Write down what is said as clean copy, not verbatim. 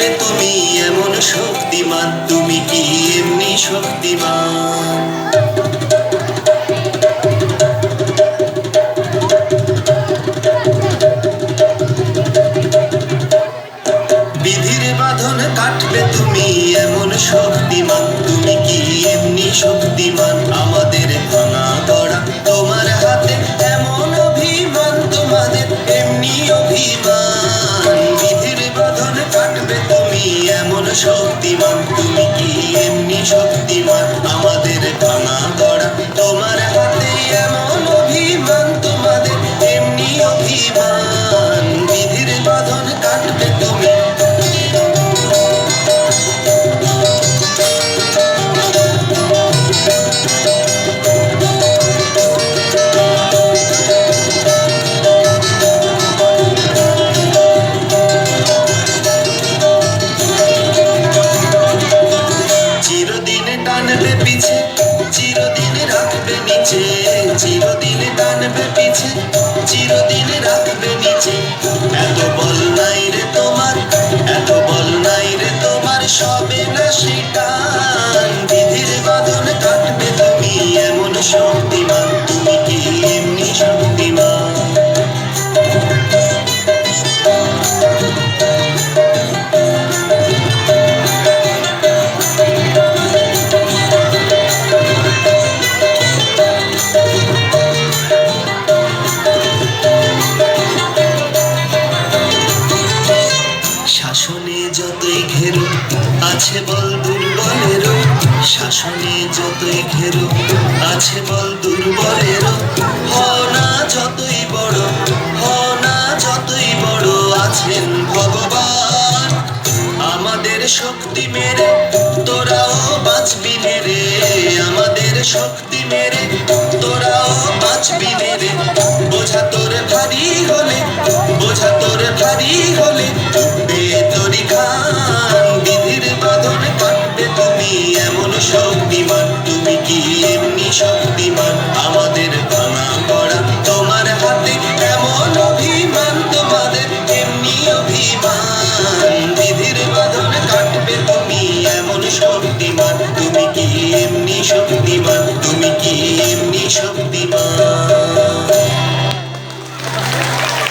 কাটবে তুমি এমন শক্তিমান, তুমি কি এমনি শক্তিমান? বিধির বাঁধন কাটবে তুমি এমন শক্তিমান, তুমি কি এমনি শক্তিমান? আমাদের ভাঙা গড়া তোমার হাতে এমন অভিমান, তোমাদের এমনি অভিমান। বিধির বাঁধন কাটবে তুমি এমন শক্তিমান, তুমি কি এমনি শক্তিমান? আমাদের ভাঙা গড়া তোমার হাতে এমন অভিমান, তোমাদের এমনি অভিমান। বিধির বাঁধন কাটবে তুমি। টানবে পিছে চিরদিন রাখবে নিচে, চিরদিন টানবে পিছে চিরদিন রাখবে নিচে। এত বল নাই রে তোমার, এত বল নাই রে তোমার, সবে না সেটা। বিধির বাঁধন কাটবে তুমি এমন শক্তিমান, তুমি কি এমনি শক্তিমান? শাসনে যতই ঘেরো আছে বল দুর্বলেরও, শাসনে যতই ঘেরো আছে বল দুর্বলেরও। হও না যতই বড়, হও না যতই বড়, আছেন ভগবান। আমাদের শক্তি মেরে তোরাও বাঁচবি রে, আমাদের শক্তি মেরে তোরাও বাঁচবি রে। বোঝা তোর ভারী হলে, বোঝা তোর ভারী হলে তোরি খান। বিধির বাঁধন কাটবে তুমি এমন শক্তিমান, তুমি কি এমনি শক্তিমান? আমাদের ভাঙা গড়া তোমার হাতে এমন অভিমান, তোমাদের এমনি অভিমান। বিধির বাঁধন কাটবে তুমি এমন শক্তিমান, তুমি কি এমনি শক্তিমান? তুমি কি এমনি শক্তিমান?